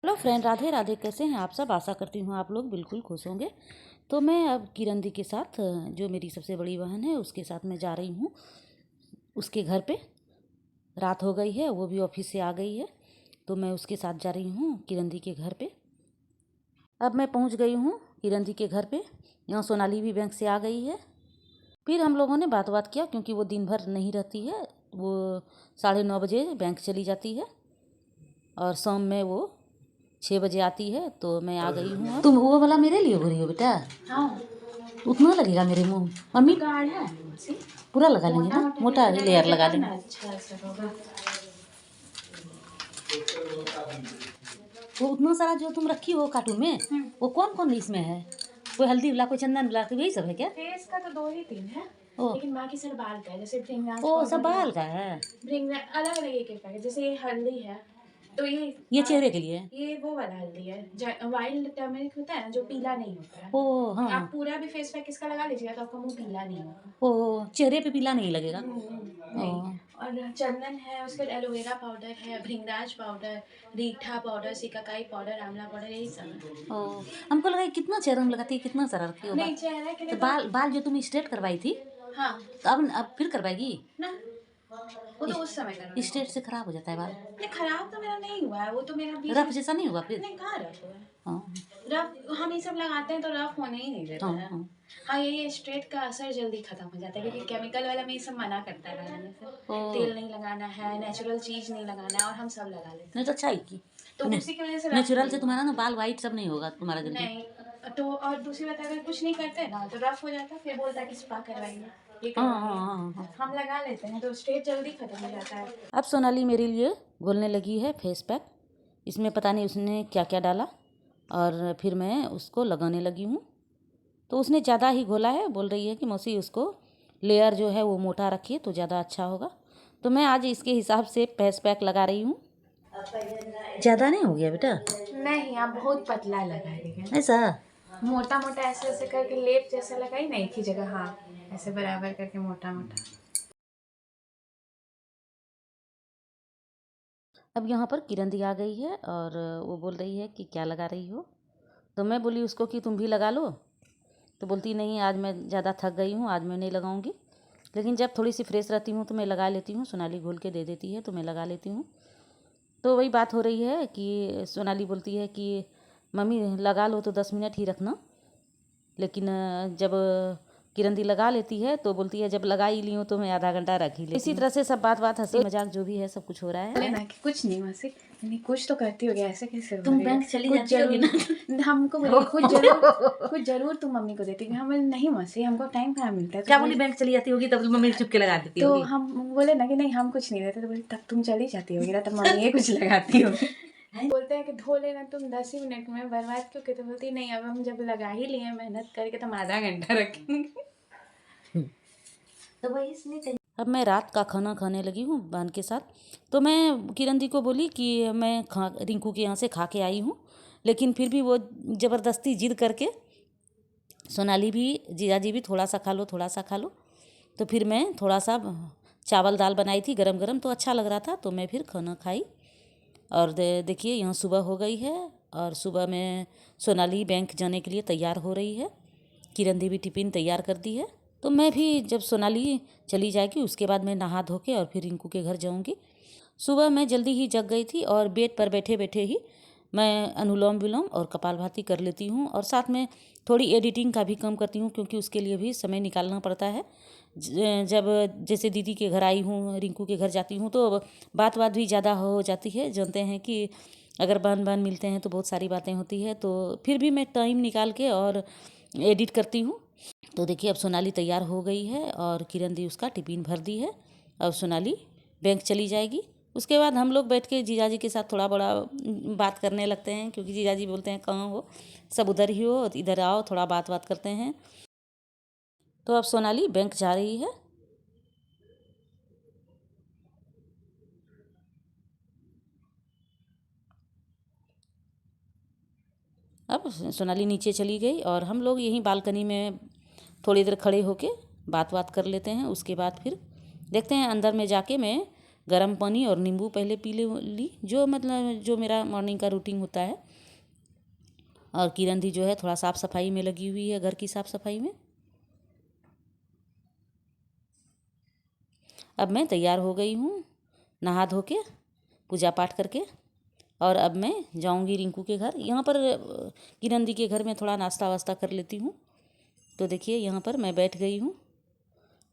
Hello friend, Radhe Radhe. कैसे हैं आप सब? आशा करती हूँ आप लोग बिल्कुल खुश होंगे। तो मैं अब किरण दी के साथ, जो मेरी सबसे बड़ी बहन है, उसके साथ मैं जा रही हूँ उसके घर पे। रात हो गई है, वो भी ऑफिस से आ गई है, तो मैं उसके साथ जा रही हूँ किरण दी के घर पे। अब मैं पहुँच गई हूँ किरण दी के घर पे। यहाँ सोनाली भी बैंक से आ गई है। फिर हम लोगों ने बात किया, क्योंकि वो दिन भर नहीं रहती है, वो 9:30 बजे बैंक चली जाती है और शाम में वो 6 बजे आती है। तो मैं आ गई हूँ। तुम वो वाला मेरे लिए भरी हो बेटा? हाँ। उतना लगेगा मेरे मुंह? मम्मी पूरा लगा लेंगे ना, मोटा लेयर लगा लेंगे। वो उतना सारा जो तुम रखी हो कार्टून में, वो कौन कौन इसमें है? कोई हल्दी वाला, कोई चंदन वाला, यही सब है क्या? फेस का तो 2 ही 3 है, लेकिन बाकी सब बाल का है। जैसे भृंगराज ओ, सब बाल का है। अलग अलग एक एक है। जैसे ये हल्दी है, तो ये चेहरे के लिए? ये वो वाला हल्दी है, वाइल्ड टर्मरिक होता है ना, जो पीला नहीं होता है। ओ हाँ। आप पूरा भी फेस पैक इसका लगा लीजिएगा तो आपका मुंह पीला नहीं होगा। ओ, चेहरे पे पीला नहीं लगेगा? नहीं। और चंदन है, उसके बाद एलोवेरा पाउडर है, भृंगराज पाउडर, रीठा पाउडर, सिकाकाई पाउडर, आंवला पाउडर, यही सब है। ओ, हमको लगा कितना चेहरा में लगाती है, कितना सारा रखी हो। नहीं, चेहरे के लिए तो बाल जो तुम स्ट्रेट करवाई थी, हाँ, तो अब फिर करवाएगी ना, वो तो उस समय करवाई। स्ट्रेट से खराब हो जाता है बाल। नहीं, खराब तो मेरा नहीं हुआ है, वो तो मेरा रफ जैसा नहीं हुआ फिर? नहीं, कहाँ रफ हुआ है। हाँ रफ हम ये सब लगाते हैं तो रफ होने ही नहीं देता है। हाँ, ये स्ट्रेट का असर जल्दी खत्म हो जाता है, क्योंकि केमिकल वाला में ये सब मना करता है लगाने से। तेल नहीं लगाना है, नेचुरल चीज नहीं लगाना है, और हम सब लगा लेते हैं। नहीं तो अच्छा ही की, तो उसी की वजह से नेचुरल से तुम्हारा ना बाल वाइट सब नहीं होगा तुम्हारा जल्दी। नहीं, तो और दूसरी बात, अगर कुछ नहीं करते ना तो रफ हो जाता है, फिर बोलता है कि स्पा करवाइए, ये करवाइए। हम लगा लेते हैं तो स्ट्रेट जल्दी खत्म हो जाता है। अब सोनाली मेरे लिए घोलने लगी है फेस पैक। इसमें पता नहीं उसने क्या क्या डाला, और फिर मैं उसको लगाने लगी हूँ। तो उसने ज़्यादा ही घोला है, बोल रही है कि मौसी उसको लेयर जो है वो मोटा रखिए तो ज़्यादा अच्छा होगा। तो मैं आज इसके हिसाब से फेस पैक लगा रही हूँ। ज़्यादा नहीं हो गया बेटा? नहीं, आप बहुत पतला लगाइएगा। ऐसा मोटा मोटा ऐसे ऐसे करके लेप जैसा लगाई ना, एक ही जगह। हाँ, ऐसे बराबर करके मोटा मोटा। अब यहाँ पर किरण दी आ गई है और वो बोल रही है कि क्या लगा रही हो। तो मैं बोली उसको कि तुम भी लगा लो। तो बोलती नहीं, आज मैं ज़्यादा थक गई हूँ, आज मैं नहीं लगाऊंगी। लेकिन जब थोड़ी सी फ्रेश रहती हूँ तो मैं लगा लेती हूँ। सोनाली घोल के दे देती है तो मैं लगा लेती हूँ। तो वही बात हो रही है कि सोनाली बोलती है कि मम्मी लगा लो तो 10 मिनट ही रखना। लेकिन जब किरण दी लगा लेती है तो बोलती है जब लगा ही ली हूँ तो मैं आधा घंटा रख ही लेती हूँ। इसी तरह से सब बात हंसी मजाक जो भी है सब कुछ हो रहा है ना, कि कुछ नहीं मौसी, नहीं कुछ तो करती होगी, ऐसे कैसे हो तुम रही है? बैंक चली जाती होगी ना। हमको बोलिए, कुछ जरूर तुम मम्मी को देती। हम नहीं मौसी, हमको टाइम कहाँ मिलता है। क्या बोली बैंक चली जाती होगी तब मम्मी चुपके लगा देती तो होगी। हम बोले ना कि नहीं हम कुछ नहीं देते, तो बोले तब तुम चली जाती होगी ना, तब मम्मी ये कुछ लगाती होगी। बोलते हैं कि धो लेना तुम 10 ही मिनट में, बर्बाद क्यों? तो बोलती नहीं, अब हम जब लगा ही लिए मेहनत करके तो हम आधा घंटा रखेंगे। तो वही इसलिए अब मैं रात का खाना खाने लगी हूँ बहन के साथ। तो मैं किरण दी को बोली कि मैं रिंकू के यहाँ से खा के आई हूँ, लेकिन फिर भी वो ज़बरदस्ती जिद करके सोनाली भी, जीजाजी भी थोड़ा सा खा लो थोड़ा सा खा लो। तो फिर मैं थोड़ा सा चावल दाल बनाई थी गरम गरम, तो अच्छा लग रहा था तो मैं फिर खाना खाई। और देखिए यहाँ सुबह हो गई है और सुबह में सोनाली बैंक जाने के लिए तैयार हो रही है। किरण दी भी टिफ़िन तैयार कर दी है। तो मैं भी जब सोनाली चली जाएगी उसके बाद मैं नहा धो के और फिर रिंकू के घर जाऊंगी। सुबह मैं जल्दी ही जग गई थी और बेड पर बैठे बैठे ही मैं अनुलोम विलोम और कपालभाति कर लेती हूँ, और साथ में थोड़ी एडिटिंग का भी काम करती हूँ, क्योंकि उसके लिए भी समय निकालना पड़ता है। जब जैसे दीदी के घर आई हूँ, रिंकू के घर जाती हूँ, तो बात भी ज़्यादा हो जाती है। जानते हैं कि अगर बहन बहन मिलते हैं तो बहुत सारी बातें होती है, तो फिर भी मैं टाइम निकाल के और एडिट करती हूँ। तो देखिए अब सोनाली तैयार हो गई है और किरण दी उसका टिफ़िन भर दी है। अब सोनाली बैंक चली जाएगी। उसके बाद हम लोग बैठ के जीजाजी के साथ थोड़ा बड़ा बात करने लगते हैं, क्योंकि जीजाजी बोलते हैं कहाँ हो, सब उधर ही हो, इधर आओ थोड़ा बात करते हैं। तो अब सोनाली बैंक जा रही है। अब सोनाली नीचे चली गई और हम लोग यहीं बालकनी में थोड़ी देर खड़े होके बात कर लेते हैं। उसके बाद फिर देखते हैं अंदर में जाके मैं गर्म पानी और नींबू पहले पी ली, जो मतलब जो मेरा मॉर्निंग का रूटीन होता है। और किरण दी जो है थोड़ा साफ़ सफाई में लगी हुई है, घर की साफ़ सफाई में। अब मैं तैयार हो गई हूँ नहा धो के, पूजा पाठ करके, और अब मैं जाऊँगी रिंकू के घर। यहाँ पर किरण दी के घर में थोड़ा नाश्ता वास्ता कर लेती हूँ। तो देखिए यहाँ पर मैं बैठ गई हूँ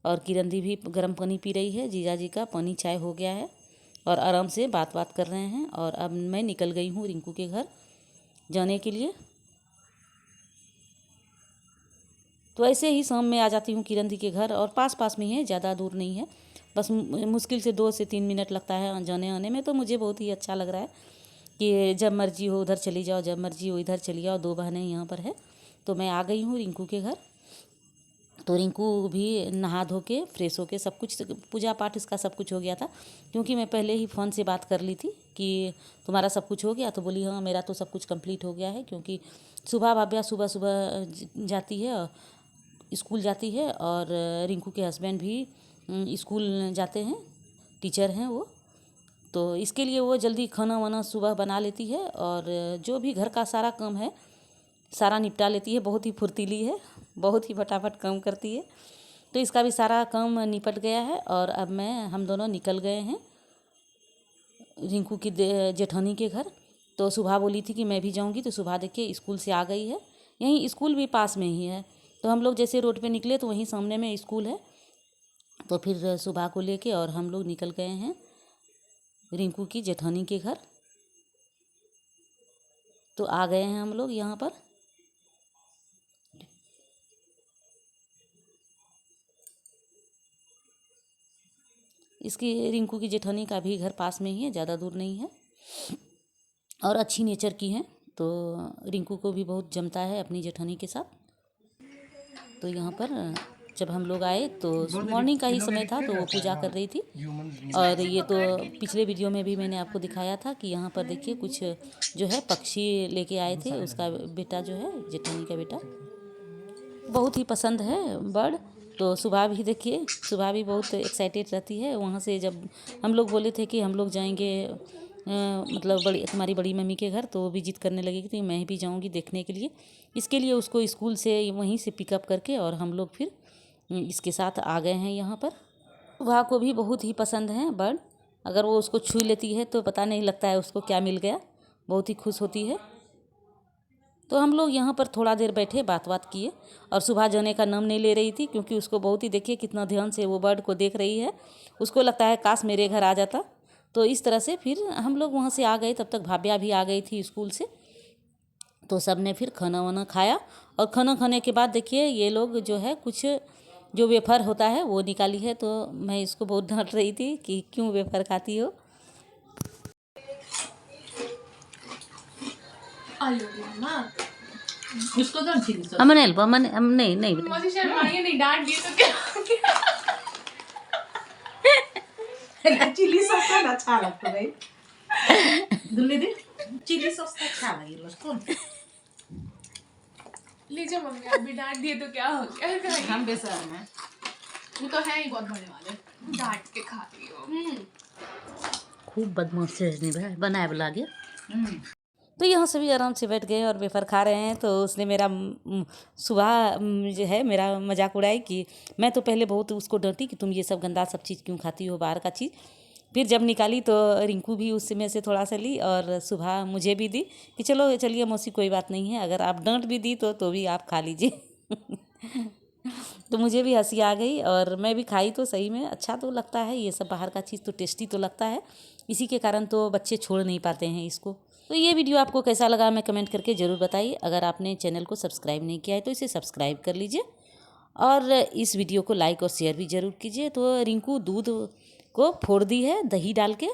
और किरण दी भी गर्म पानी पी रही है। जीजा जी का पानी चाय हो गया है और आराम से बात कर रहे हैं। और अब मैं निकल गई हूँ रिंकू के घर जाने के लिए। तो ऐसे ही शाम में आ जाती हूँ किरण दी के घर, और पास में ही है, ज़्यादा दूर नहीं है, बस मुश्किल से 2 से 3 मिनट लगता है जाने आने में। तो मुझे बहुत ही अच्छा लग रहा है कि जब मर्जी हो उधर चली जाओ, जब मर्जी हो इधर चली जाओ, 2 बहनें यहाँ पर है। तो मैं आ गई हूँ रिंकू के घर। तो रिंकू भी नहा धो के फ्रेश हो के सब कुछ पूजा पाठ इसका सब कुछ हो गया था, क्योंकि मैं पहले ही फ़ोन से बात कर ली थी कि तुम्हारा सब कुछ हो गया। तो बोली हाँ मेरा तो सब कुछ कंप्लीट हो गया है, क्योंकि सुबह भाभ्या सुबह जाती है, स्कूल जाती है, और रिंकू के हस्बैंड भी स्कूल जाते हैं, टीचर हैं वो। तो इसके लिए वो जल्दी खाना वाना सुबह बना लेती है, और जो भी घर का सारा काम है सारा निपटा लेती है। बहुत ही फुर्तीली है, बहुत ही फटाफट काम करती है। तो इसका भी सारा काम निपट गया है। और अब हम दोनों निकल गए हैं रिंकू की जेठानी के घर। तो सुबह बोली थी कि मैं भी जाऊंगी, तो सुबह देखिए स्कूल से आ गई है। यहीं स्कूल भी पास में ही है, तो हम लोग जैसे रोड पे निकले तो वहीं सामने में स्कूल है। तो फिर सुबह को लेके और हम लोग निकल गए हैं रिंकू की जेठानी के घर। तो आ गए हैं हम लोग यहाँ पर। इसकी रिंकू की जेठानी का भी घर पास में ही है, ज़्यादा दूर नहीं है, और अच्छी नेचर की है। तो रिंकू को भी बहुत जमता है अपनी जेठानी के साथ। तो यहाँ पर जब हम लोग आए तो मॉर्निंग का ही समय था, तो वो पूजा कर रही थी। और ये तो पिछले वीडियो में भी मैंने आपको दिखाया था कि यहाँ पर देखिए कुछ जो है पक्षी लेके आए थे, उसका बेटा जो है जेठानी का बेटा, बहुत ही पसंद है बर्ड। तो सुबह भी देखिए, सुबह भी बहुत एक्साइटेड रहती है। वहाँ से जब हम लोग बोले थे कि हम लोग जाएंगे मतलब तुम्हारी बड़ी मम्मी के घर, तो वो भी जिद करने लगी कि मैं भी जाऊँगी देखने के लिए। इसके लिए उसको स्कूल से वहीं से पिकअप करके और हम लोग फिर इसके साथ आ गए हैं यहाँ पर। वहाँ को भी बहुत ही पसंद है बर्ड। अगर वो उसको छू लेती है तो पता नहीं लगता है उसको क्या मिल गया, बहुत ही खुश होती है। तो हम लोग यहाँ पर थोड़ा देर बैठे, बात किए, और सुबह जाने का नाम नहीं ले रही थी, क्योंकि उसको बहुत ही देखिए कितना ध्यान से वो बर्ड को देख रही है। उसको लगता है काश मेरे घर आ जाता। तो इस तरह से फिर हम लोग वहाँ से आ गए। तब तक भाभ्या भी आ गई थी स्कूल से। तो सब ने फिर खाना वाना खाया, और खाना खाने के बाद देखिए ये लोग जो है कुछ जो वेफर होता है वो निकाली है। तो मैं इसको बहुत डांट रही थी कि क्यों वेफर खाती हो। उसको तो अच्छी नहीं अमन हेल्प, अमन नहीं नहीं बेटा। मुझे शर्माइए नहीं, डांट दिए तो क्या हो गया? चिली सॉस का अच्छा लगता है दुल्ले दे चिली सॉस का अच्छा लगे उसको। लीजिए मम्मी, आप भी डांट दिए तो क्या हो गया? हम बेशर्म हैं, वो तो है ही बहुत बड़े वाले, डांट के खाती हो। खूब बदमाश है, बनाए बुला गया। तो यहाँ सभी आराम से बैठ गए और वेफर खा रहे हैं। तो उसने मेरा सुबह जो है मेरा मजाक उड़ाई कि मैं तो पहले बहुत उसको डरती कि तुम ये सब गंदा सब चीज़ क्यों खाती हो, बाहर का चीज़। फिर जब निकाली तो रिंकू भी उसमें से थोड़ा सा ली, और सुबह मुझे भी दी कि चलो चलिए मौसी कोई बात नहीं है, अगर आप डांट भी दी तो भी आप खा लीजिए। तो मुझे भी हंसी आ गई, और मैं भी खाई। तो सही में अच्छा तो लगता है, ये सब बाहर का चीज़ तो टेस्टी तो लगता है। इसी के कारण तो बच्चे छोड़ नहीं पाते हैं इसको। तो ये वीडियो आपको कैसा लगा मैं कमेंट करके ज़रूर बताइए। अगर आपने चैनल को सब्सक्राइब नहीं किया है तो इसे सब्सक्राइब कर लीजिए, और इस वीडियो को लाइक और शेयर भी ज़रूर कीजिए। तो रिंकू दूध को फोड़ दी है दही डाल के,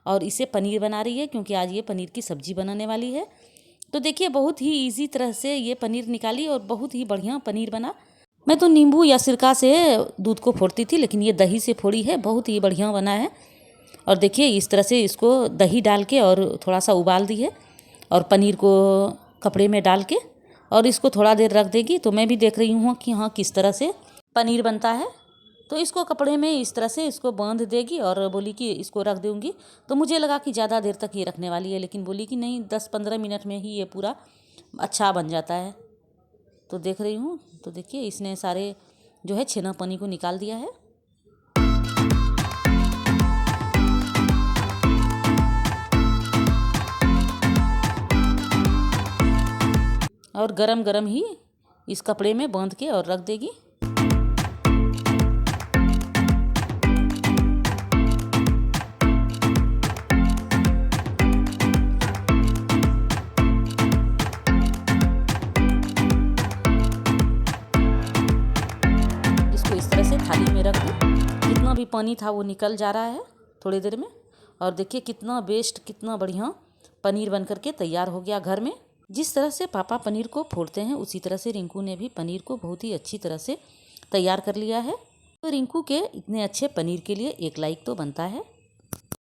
और इसे पनीर बना रही है, क्योंकि आज ये पनीर की सब्ज़ी बनाने वाली है। तो देखिए बहुत ही ईजी तरह से ये पनीर निकाली, और बहुत ही बढ़िया पनीर बना। मैं तो नींबू या सिरका से दूध को फोड़ती थी, लेकिन ये दही से फोड़ी है, बहुत ही बढ़िया बना है। और देखिए इस तरह से इसको दही डाल के और थोड़ा सा उबाल दी है, और पनीर को कपड़े में डाल के और इसको थोड़ा देर रख देगी। तो मैं भी देख रही हूँ कि हाँ किस तरह से पनीर बनता है। तो इसको कपड़े में इस तरह से इसको बांध देगी और बोली कि इसको रख दूँगी। तो मुझे लगा कि ज़्यादा देर तक ये रखने वाली है, लेकिन बोली कि नहीं 10-15 मिनट में ही ये पूरा अच्छा बन जाता है। तो देख रही हूँ, तो देखिए इसने सारे जो है छेना पानी को निकाल दिया है। और गरम गरम ही इस कपड़े में बांध के और रख देगी। इसको इस तरह से थाली में रख दी। कितना भी पानी था वो निकल जा रहा है थोड़ी देर में। और देखिए कितना बेस्ट, कितना बढ़िया पनीर बन करके तैयार हो गया घर में। जिस तरह से पापा पनीर को फोड़ते हैं उसी तरह से रिंकू ने भी पनीर को बहुत ही अच्छी तरह से तैयार कर लिया है। तो रिंकू के इतने अच्छे पनीर के लिए एक लाइक तो बनता है।